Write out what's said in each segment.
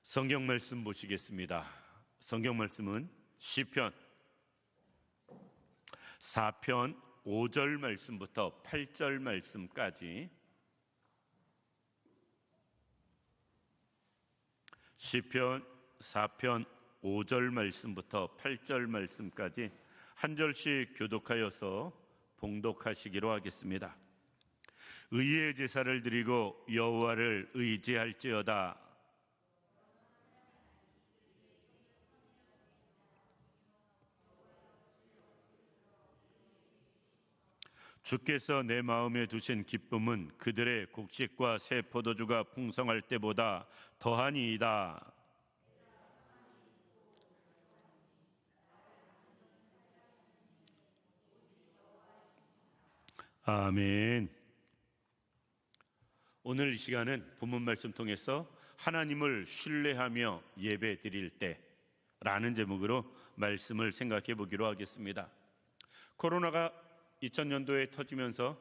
성경 말씀 보시겠습니다. 성경 말씀은 시편 4편 5절 말씀부터 8절 말씀까지, 시편 4편 5절 말씀부터 8절 말씀까지 한 절씩 교독하여서 봉독하시기로 하겠습니다. 의의 제사를 드리고 여호와를 의지할지어다. 주께서 내 마음에 두신 기쁨은 그들의 곡식과 새 포도주가 풍성할 때보다 더하니이다. 아멘. 오늘 이 시간은 본문 말씀 통해서 하나님을 신뢰하며 예배 드릴 때라는 제목으로 말씀을 생각해 보기로 하겠습니다. 코로나가 2000년도에 터지면서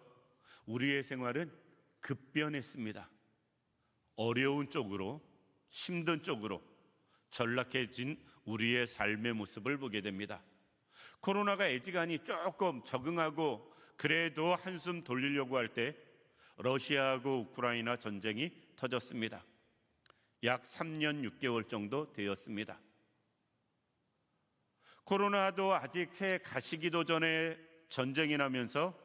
우리의 생활은 급변했습니다. 어려운 쪽으로, 힘든 쪽으로 전락해진 우리의 삶의 모습을 보게 됩니다. 코로나가 애지간히 조금 적응하고 그래도 한숨 돌리려고 할 때 러시아하고 우크라이나 전쟁이 터졌습니다. 약 3년 6개월 정도 되었습니다. 코로나도 아직 채 가시기도 전에 전쟁이 나면서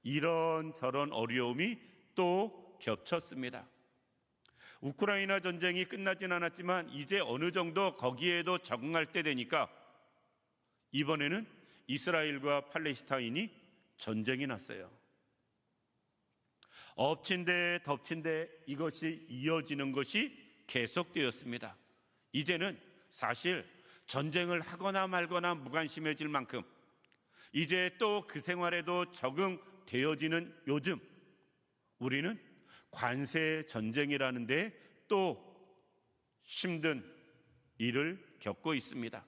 이런저런 어려움이 또 겹쳤습니다. 우크라이나 전쟁이 끝나진 않았지만 이제 어느 정도 거기에도 적응할 때 되니까 이번에는 이스라엘과 팔레스타인이 전쟁이 났어요. 엎친 데 덮친 데 이것이 이어지는 것이 계속되었습니다. 이제는 사실 전쟁을 하거나 말거나 무관심해질 만큼 이제 또 그 생활에도 적응되어지는 요즘, 우리는 관세 전쟁이라는 데 또 힘든 일을 겪고 있습니다.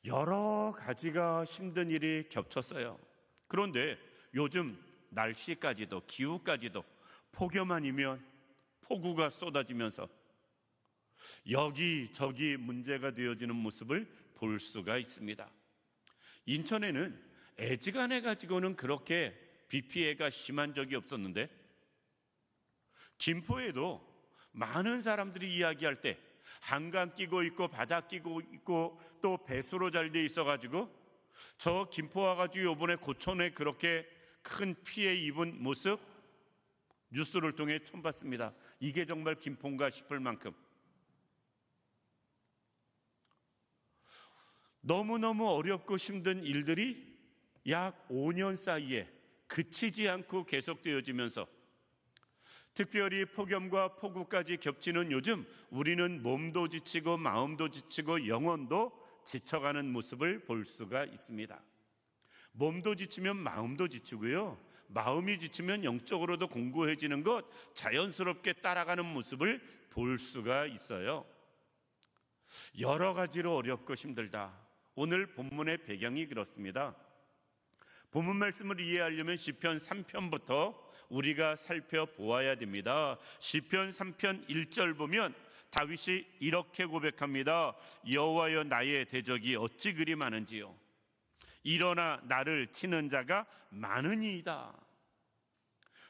여러 가지가 힘든 일이 겹쳤어요. 그런데 요즘 날씨까지도, 기후까지도 폭염 아니면 폭우가 쏟아지면서 여기저기 문제가 되어지는 모습을 볼 수가 있습니다. 인천에는 애지간해 가지고는 그렇게 비 피해가 심한 적이 없었는데, 김포에도 많은 사람들이 이야기할 때 한강 끼고 있고 바다 끼고 있고 또 배수로 잘 돼 있어 가지고 저 김포 와가지고 이번에 고촌에 그렇게 큰 피해 입은 모습 뉴스를 통해 처음 봤습니다. 이게 정말 김포인가 싶을 만큼 너무너무 어렵고 힘든 일들이 약 5년 사이에 그치지 않고 계속되어지면서 특별히 폭염과 폭우까지 겹치는 요즘 우리는 몸도 지치고 마음도 지치고 영혼도 지쳐가는 모습을 볼 수가 있습니다. 몸도 지치면 마음도 지치고요, 마음이 지치면 영적으로도 공고해지는 것, 자연스럽게 따라가는 모습을 볼 수가 있어요. 여러 가지로 어렵고 힘들다. 오늘 본문의 배경이 그렇습니다. 본문 말씀을 이해하려면 시편 3편부터 우리가 살펴보아야 됩니다. 시편 3편 1절 보면 다윗이 이렇게 고백합니다. 여호와여, 나의 대적이 어찌 그리 많은지요. 일어나 나를 치는 자가 많으니이다.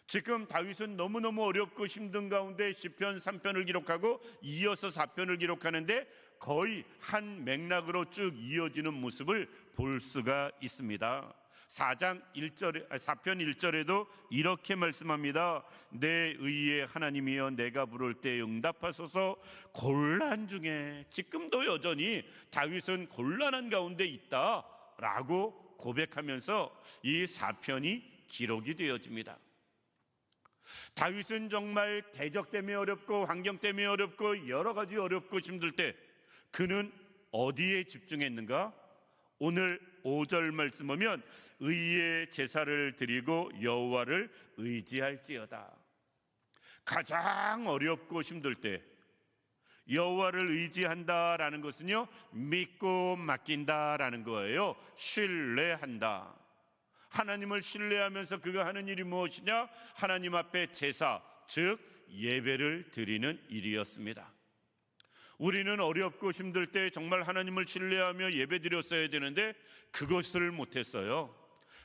지금 다윗은 너무너무 어렵고 힘든 가운데 시편 3편을 기록하고 이어서 4편을 기록하는데 거의 한 맥락으로 쭉 이어지는 모습을 볼 수가 있습니다. 4편 1절에도 이렇게 말씀합니다. 내 의의 하나님이여, 내가 부를 때 응답하소서. 곤란 중에, 지금도 여전히 다윗은 곤란한 가운데 있다라고 고백하면서 이 4편이 기록이 되어집니다. 다윗은 정말 대적 때문에 어렵고 환경 때문에 어렵고 여러 가지 어렵고 힘들 때 그는 어디에 집중했는가? 오늘 5절 말씀 보면 의의 제사를 드리고 여호와를 의지할지어다. 가장 어렵고 힘들 때 여호와를 의지한다라는 것은요, 믿고 맡긴다라는 거예요. 신뢰한다. 하나님을 신뢰하면서 그가 하는 일이 무엇이냐? 하나님 앞에 제사, 즉 예배를 드리는 일이었습니다. 우리는 어렵고 힘들 때 정말 하나님을 신뢰하며 예배드렸어야 되는데 그것을 못했어요.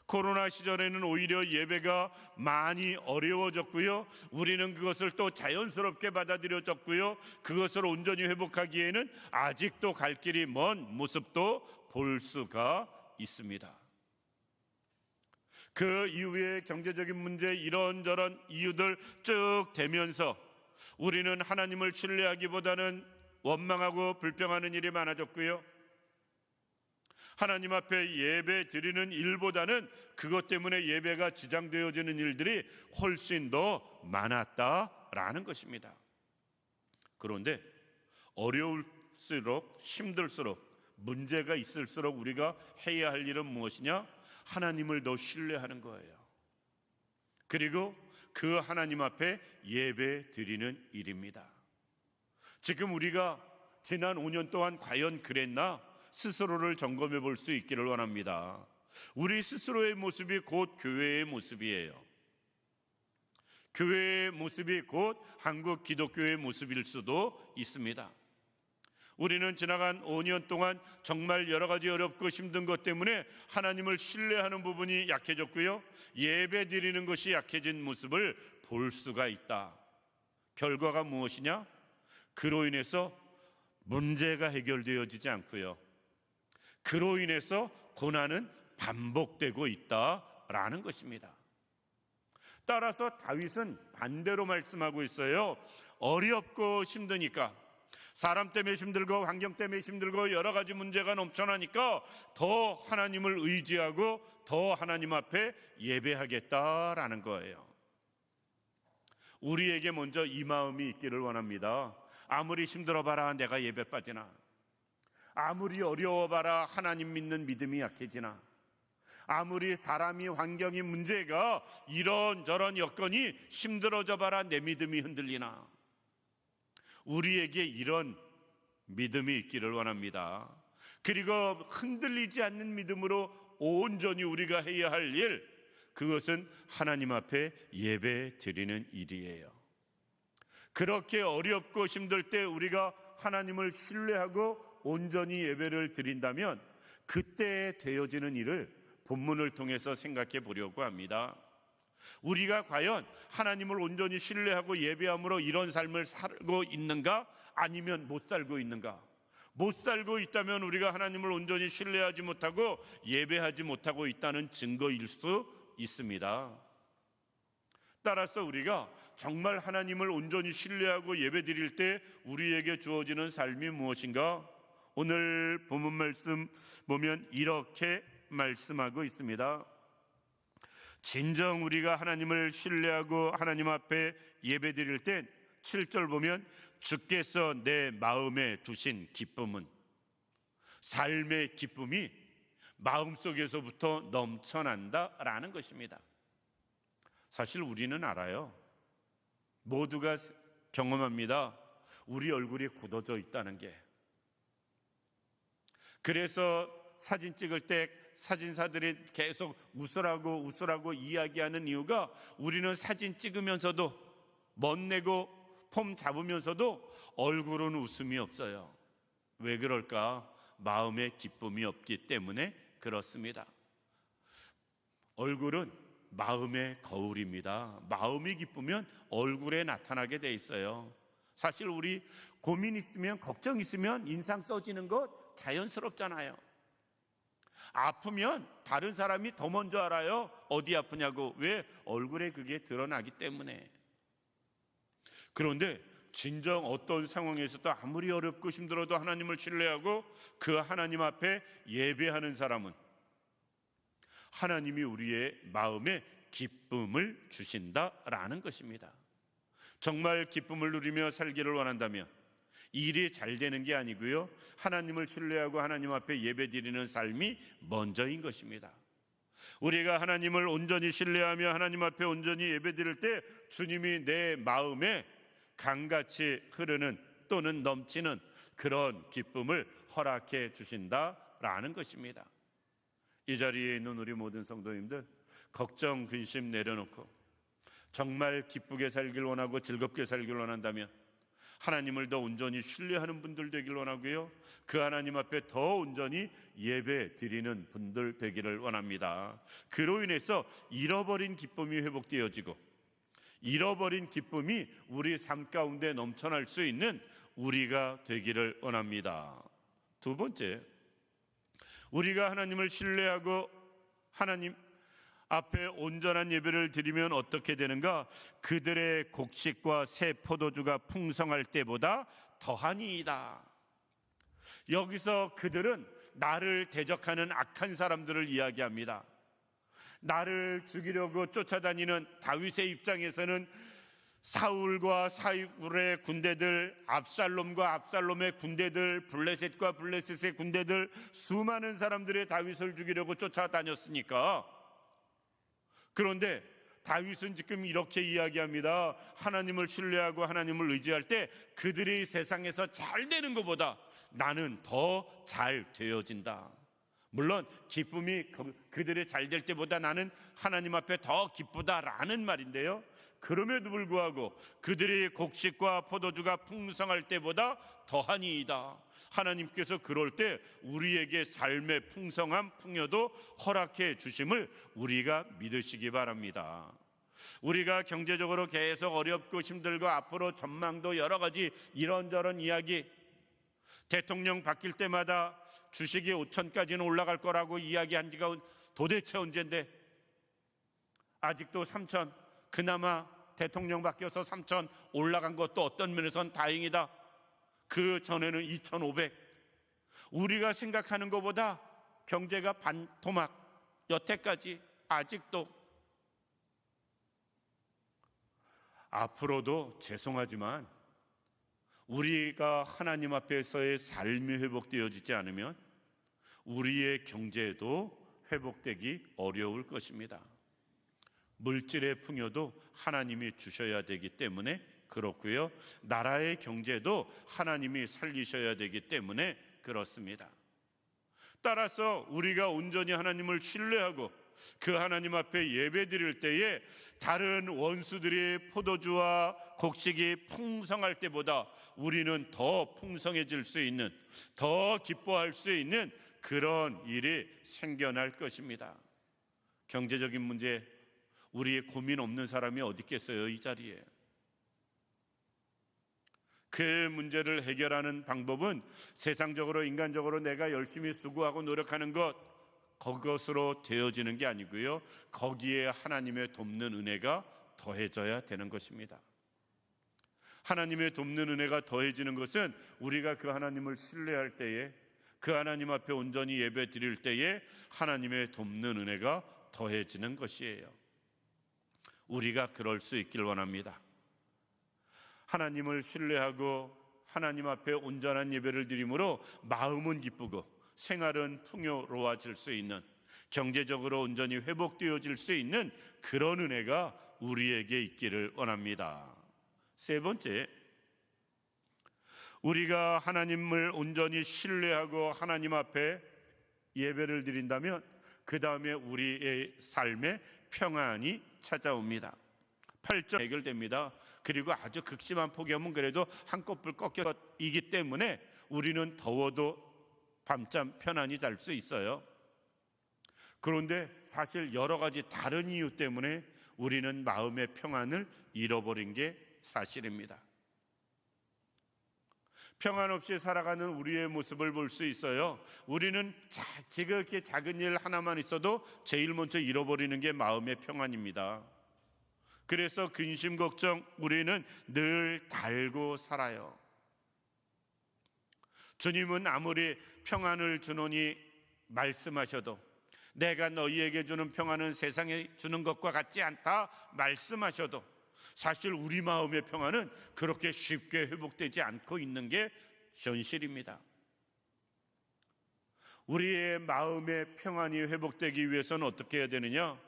코로나 시절에는 오히려 예배가 많이 어려워졌고요. 우리는 그것을 또 자연스럽게 받아들여졌고요. 그것을 온전히 회복하기에는 아직도 갈 길이 먼 모습도 볼 수가 있습니다. 그 이후에 경제적인 문제 이런저런 이유들 쭉 되면서 우리는 하나님을 신뢰하기보다는 원망하고 불평하는 일이 많아졌고요. 하나님 앞에 예배 드리는 일보다는 그것 때문에 예배가 지장되어지는 일들이 훨씬 더 많았다라는 것입니다. 그런데 어려울수록 힘들수록 문제가 있을수록 우리가 해야 할 일은 무엇이냐? 하나님을 더 신뢰하는 거예요. 그리고 그 하나님 앞에 예배 드리는 일입니다. 지금 우리가 지난 5년 동안 과연 그랬나? 스스로를 점검해 볼 수 있기를 원합니다. 우리 스스로의 모습이 곧 교회의 모습이에요. 교회의 모습이 곧 한국 기독교의 모습일 수도 있습니다. 우리는 지나간 5년 동안 정말 여러 가지 어렵고 힘든 것 때문에 하나님을 신뢰하는 부분이 약해졌고요. 예배 드리는 것이 약해진 모습을 볼 수가 있다. 결과가 무엇이냐? 그로 인해서 문제가 해결되어지지 않고요. 그로 인해서 고난은 반복되고 있다라는 것입니다. 따라서 다윗은 반대로 말씀하고 있어요. 어렵고 힘드니까, 사람 때문에 힘들고 환경 때문에 힘들고 여러 가지 문제가 넘쳐나니까 더 하나님을 의지하고 더 하나님 앞에 예배하겠다라는 거예요. 우리에게 먼저 이 마음이 있기를 원합니다. 아무리 힘들어봐라 내가 예배 빠지나, 아무리 어려워봐라 하나님 믿는 믿음이 약해지나, 아무리 사람이 환경이 문제가 이런저런 여건이 힘들어져봐라 내 믿음이 흔들리나, 우리에게 이런 믿음이 있기를 원합니다. 그리고 흔들리지 않는 믿음으로 온전히 우리가 해야 할 일, 그것은 하나님 앞에 예배 드리는 일이에요. 그렇게 어렵고 힘들 때 우리가 하나님을 신뢰하고 온전히 예배를 드린다면 그때 되어지는 일을 본문을 통해서 생각해 보려고 합니다. 우리가 과연 하나님을 온전히 신뢰하고 예배함으로 이런 삶을 살고 있는가? 아니면 못 살고 있는가? 못 살고 있다면 우리가 하나님을 온전히 신뢰하지 못하고 예배하지 못하고 있다는 증거일 수 있습니다. 따라서 우리가 정말 하나님을 온전히 신뢰하고 예배드릴 때 우리에게 주어지는 삶이 무엇인가? 오늘 본문 말씀 보면 이렇게 말씀하고 있습니다. 진정 우리가 하나님을 신뢰하고 하나님 앞에 예배드릴 땐 7절 보면 주께서 내 마음에 두신 기쁨은, 삶의 기쁨이 마음속에서부터 넘쳐난다라는 것입니다. 사실 우리는 알아요. 모두가 경험합니다. 우리 얼굴이 굳어져 있다는 게. 그래서 사진 찍을 때 사진사들이 계속 웃으라고 이야기하는 이유가, 우리는 사진 찍으면서도 멋내고 폼 잡으면서도 얼굴은 웃음이 없어요. 왜 그럴까? 마음에 기쁨이 없기 때문에 그렇습니다. 얼굴은 마음의 거울입니다. 마음이 기쁘면 얼굴에 나타나게 돼 있어요. 사실 우리 고민 있으면, 걱정 있으면 인상 써지는 것 자연스럽잖아요. 아프면 다른 사람이 더 먼저 알아요. 어디 아프냐고. 왜? 얼굴에 그게 드러나기 때문에. 그런데 진정 어떤 상황에서도 아무리 어렵고 힘들어도 하나님을 신뢰하고 그 하나님 앞에 예배하는 사람은 하나님이 우리의 마음에 기쁨을 주신다라는 것입니다. 정말 기쁨을 누리며 살기를 원한다면 일이 잘 되는 게 아니고요, 하나님을 신뢰하고 하나님 앞에 예배드리는 삶이 먼저인 것입니다. 우리가 하나님을 온전히 신뢰하며 하나님 앞에 온전히 예배드릴 때 주님이 내 마음에 강같이 흐르는 또는 넘치는 그런 기쁨을 허락해 주신다라는 것입니다. 이 자리에 있는 우리 모든 성도님들, 걱정, 근심 내려놓고 정말 기쁘게 살길 원하고 즐겁게 살길 원한다면 하나님을 더 온전히 신뢰하는 분들 되기를 원하고요, 그 하나님 앞에 더 온전히 예배 드리는 분들 되기를 원합니다. 그로 인해서 잃어버린 기쁨이 회복되어지고, 잃어버린 기쁨이 우리 삶 가운데 넘쳐날 수 있는 우리가 되기를 원합니다. 두 번째, 우리가 하나님을 신뢰하고 하나님 앞에 온전한 예배를 드리면 어떻게 되는가? 그들의 곡식과 새 포도주가 풍성할 때보다 더하니이다. 여기서 그들은 나를 대적하는 악한 사람들을 이야기합니다. 나를 죽이려고 쫓아다니는 다윗의 입장에서는 사울과 사울의 군대들, 압살롬과 압살롬의 군대들, 블레셋과 블레셋의 군대들, 수많은 사람들의 다윗을 죽이려고 쫓아다녔으니까. 그런데 다윗은 지금 이렇게 이야기합니다. 하나님을 신뢰하고 하나님을 의지할 때 그들이 세상에서 잘 되는 것보다 나는 더 잘 되어진다. 물론 기쁨이 그들의 잘 될 때보다 나는 하나님 앞에 더 기쁘다라는 말인데요, 그럼에도 불구하고 그들의 곡식과 포도주가 풍성할 때보다 더하니이다. 하나님께서 그럴 때 우리에게 삶의 풍성함, 풍요도 허락해 주심을 우리가 믿으시기 바랍니다. 우리가 경제적으로 계속 어렵고 힘들고 앞으로 전망도 여러 가지 이런저런 이야기, 대통령 바뀔 때마다 주식이 5천까지는 올라갈 거라고 이야기한 지가 도대체 언젠데 아직도 3천, 그나마 대통령 바뀌어서 3천 올라간 것도 어떤 면에선 다행이다. 그 전에는 2,500. 우리가 생각하는 것보다 경제가 반토막, 여태까지 아직도. 앞으로도 죄송하지만 우리가 하나님 앞에서의 삶이 회복되어지지 않으면 우리의 경제도 회복되기 어려울 것입니다. 물질의 풍요도 하나님이 주셔야 되기 때문에 그렇고요, 나라의 경제도 하나님이 살리셔야 되기 때문에 그렇습니다. 따라서 우리가 온전히 하나님을 신뢰하고 그 하나님 앞에 예배 드릴 때에 다른 원수들의 포도주와 곡식이 풍성할 때보다 우리는 더 풍성해질 수 있는, 더 기뻐할 수 있는 그런 일이 생겨날 것입니다. 경제적인 문제, 우리의 고민 없는 사람이 어디 있겠어요, 이 자리에. 그 문제를 해결하는 방법은 세상적으로, 인간적으로 내가 열심히 수고하고 노력하는 것, 그것으로 되어지는 게 아니고요, 거기에 하나님의 돕는 은혜가 더해져야 되는 것입니다. 하나님의 돕는 은혜가 더해지는 것은 우리가 그 하나님을 신뢰할 때에, 그 하나님 앞에 온전히 예배 드릴 때에 하나님의 돕는 은혜가 더해지는 것이에요. 우리가 그럴 수 있길 원합니다. 하나님을 신뢰하고 하나님 앞에 온전한 예배를 드림으로 마음은 기쁘고 생활은 풍요로워질 수 있는, 경제적으로 온전히 회복되어질 수 있는 그런 은혜가 우리에게 있기를 원합니다. 세 번째, 우리가 하나님을 온전히 신뢰하고 하나님 앞에 예배를 드린다면 그 다음에 우리의 삶에 평안이 찾아옵니다. 8절 해결됩니다. 그리고 아주 극심한 폭염은 그래도 한꺼풀 꺾여이기 때문에 우리는 더워도 밤잠 편안히 잘 수 있어요. 그런데 사실 여러 가지 다른 이유 때문에 우리는 마음의 평안을 잃어버린 게 사실입니다. 평안 없이 살아가는 우리의 모습을 볼 수 있어요. 우리는 지극히 작은 일 하나만 있어도 제일 먼저 잃어버리는 게 마음의 평안입니다. 그래서 근심 걱정 우리는 늘 달고 살아요. 주님은 아무리 평안을 주노니 말씀하셔도, 내가 너희에게 주는 평안은 세상에 주는 것과 같지 않다 말씀하셔도 사실 우리 마음의 평안은 그렇게 쉽게 회복되지 않고 있는 게 현실입니다. 우리의 마음의 평안이 회복되기 위해서는 어떻게 해야 되느냐?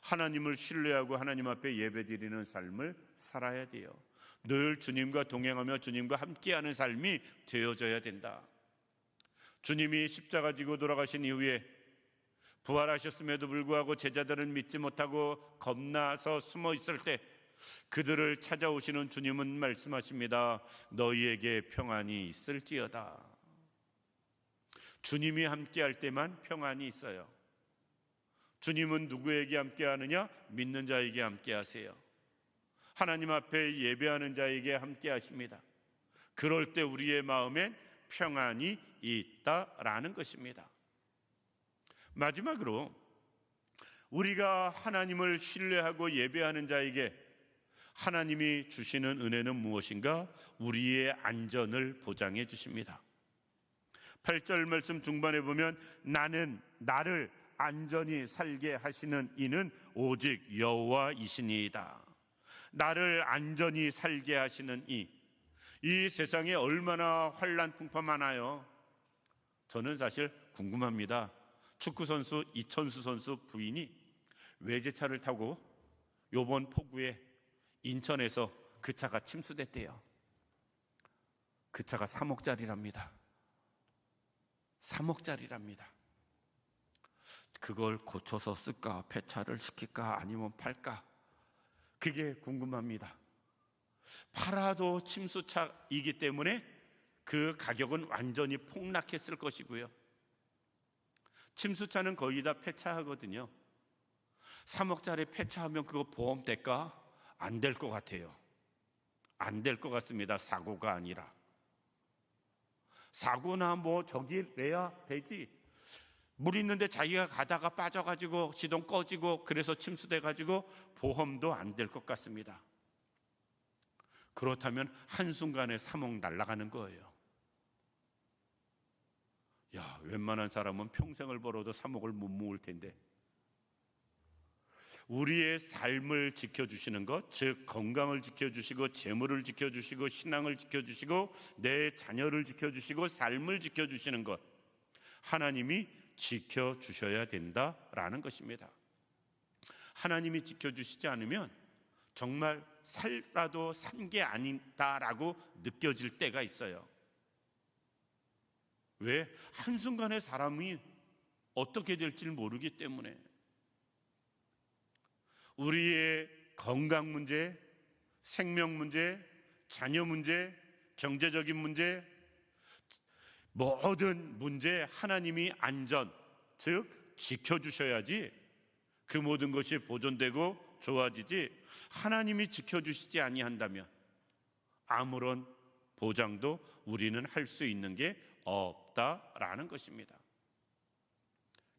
하나님을 신뢰하고 하나님 앞에 예배드리는 삶을 살아야 돼요. 늘 주님과 동행하며 주님과 함께하는 삶이 되어져야 된다. 주님이 십자가 지고 돌아가신 이후에 부활하셨음에도 불구하고 제자들은 믿지 못하고 겁나서 숨어 있을 때 그들을 찾아오시는 주님은 말씀하십니다. 너희에게 평안이 있을지어다. 주님이 함께할 때만 평안이 있어요. 주님은 누구에게 함께하느냐? 믿는 자에게 함께하세요. 하나님 앞에 예배하는 자에게 함께하십니다. 그럴 때 우리의 마음엔 평안이 있다라는 것입니다. 마지막으로 우리가 하나님을 신뢰하고 예배하는 자에게 하나님이 주시는 은혜는 무엇인가? 우리의 안전을 보장해 주십니다. 8절 말씀 중반에 보면 나를 안전히 살게 하시는 이는 오직 여호와이시니이다. 나를 안전히 살게 하시는 이 세상에 얼마나 환난풍파많아요. 저는 사실 궁금합니다. 축구선수 이천수 선수 부인이 외제차를 타고 요번 폭우에 인천에서 그 차가 침수됐대요. 그 차가 3억짜리랍니다. 3억짜리랍니다. 그걸 고쳐서 쓸까? 폐차를 시킬까? 아니면 팔까? 그게 궁금합니다. 팔아도 침수차이기 때문에 그 가격은 완전히 폭락했을 것이고요. 침수차는 거의 다 폐차하거든요. 3억짜리 폐차하면 그거 보험 될까? 안 될 것 같아요. 안 될 것 같습니다. 사고가 아니라. 사고나 저기 내야 되지. 물 있는데 자기가 가다가 빠져가지고 시동 꺼지고 그래서 침수돼가지고 보험도 안 될 것 같습니다. 그렇다면 한순간에 3억 날아가는 거예요. 야, 웬만한 사람은 평생을 벌어도 3억을 못 모을 텐데. 우리의 삶을 지켜주시는 것, 즉 건강을 지켜주시고 재물을 지켜주시고 신앙을 지켜주시고 내 자녀를 지켜주시고 삶을 지켜주시는 것, 하나님이 지켜주셔야 된다라는 것입니다. 하나님이 지켜주시지 않으면 정말 살라도 산 게 아니다라고 느껴질 때가 있어요. 왜? 한순간에 사람이 어떻게 될지 모르기 때문에. 우리의 건강 문제, 생명 문제, 자녀 문제, 경제적인 문제, 모든 문제 하나님이 안전, 즉 지켜주셔야지 그 모든 것이 보존되고 좋아지지, 하나님이 지켜주시지 아니한다면 아무런 보장도 우리는 할 수 있는 게 없다라는 것입니다.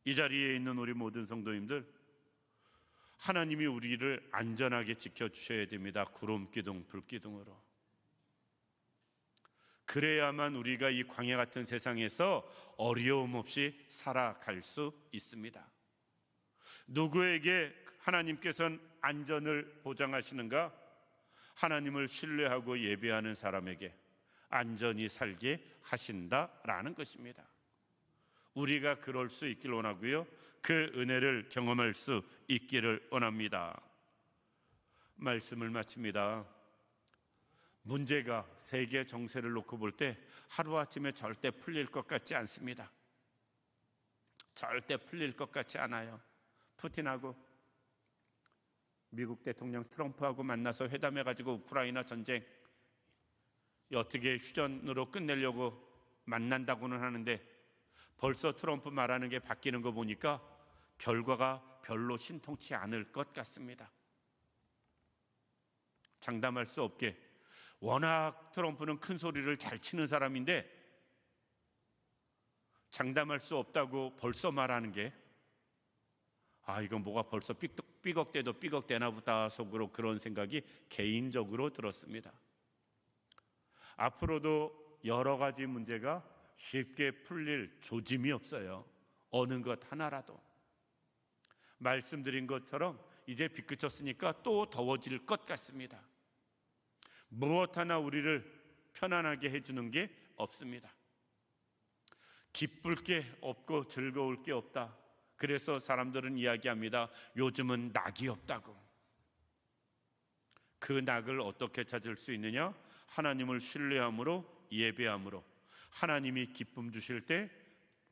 이 자리에 있는 우리 모든 성도님들, 하나님이 우리를 안전하게 지켜주셔야 됩니다. 구름기둥, 불기둥으로. 그래야만 우리가 이 광야 같은 세상에서 어려움 없이 살아갈 수 있습니다. 누구에게 하나님께서는 안전을 보장하시는가? 하나님을 신뢰하고 예배하는 사람에게 안전히 살게 하신다라는 것입니다. 우리가 그럴 수 있길 원하고요, 그 은혜를 경험할 수 있기를 원합니다. 말씀을 마칩니다. 문제가 세계 정세를 놓고 볼 때 하루아침에 절대 풀릴 것 같지 않습니다. 절대 풀릴 것 같지 않아요. 푸틴하고 미국 대통령 트럼프하고 만나서 회담해가지고 우크라이나 전쟁 어떻게 휴전으로 끝내려고 만난다고는 하는데 벌써 트럼프 말하는 게 바뀌는 거 보니까 결과가 별로 신통치 않을 것 같습니다. 장담할 수 없게, 워낙 트럼프는 큰 소리를 잘 치는 사람인데 장담할 수 없다고 벌써 말하는 게, 이건 뭐가 벌써 삐걱대도 삐걱대나 보다 속으로 그런 생각이 개인적으로 들었습니다. 앞으로도 여러 가지 문제가 쉽게 풀릴 조짐이 없어요. 어느 것 하나라도. 말씀드린 것처럼 이제 비 그쳤으니까 또 더워질 것 같습니다. 무엇 하나 우리를 편안하게 해주는 게 없습니다. 기쁠 게 없고 즐거울 게 없다. 그래서 사람들은 이야기합니다. 요즘은 낙이 없다고. 그 낙을 어떻게 찾을 수 있느냐? 하나님을 신뢰함으로, 예배함으로. 하나님이 기쁨 주실 때,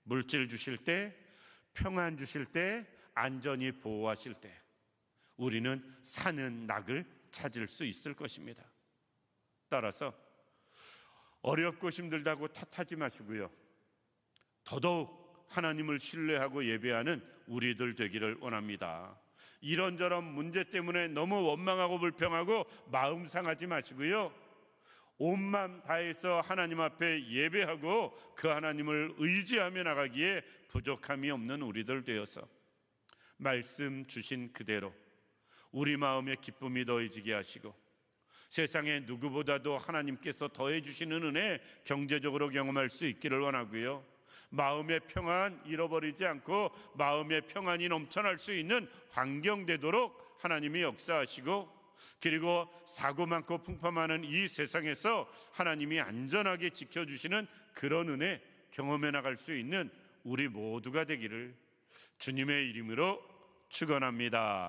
물질 주실 때, 평안 주실 때, 안전히 보호하실 때 우리는 사는 낙을 찾을 수 있을 것입니다. 따라서 어렵고 힘들다고 탓하지 마시고요, 더더욱 하나님을 신뢰하고 예배하는 우리들 되기를 원합니다. 이런저런 문제 때문에 너무 원망하고 불평하고 마음 상하지 마시고요, 온 마음 다해서 하나님 앞에 예배하고 그 하나님을 의지하며 나가기에 부족함이 없는 우리들 되어서 말씀 주신 그대로 우리 마음에 기쁨이 더해지게 하시고 세상에 누구보다도 하나님께서 더해 주시는 은혜 경제적으로 경험할 수 있기를 원하고요, 마음의 평안 잃어버리지 않고 마음의 평안이 넘쳐날 수 있는 환경 되도록 하나님이 역사하시고, 그리고 사고 많고 풍파많은 이 세상에서 하나님이 안전하게 지켜주시는 그런 은혜 경험해 나갈 수 있는 우리 모두가 되기를 주님의 이름으로 축원합니다.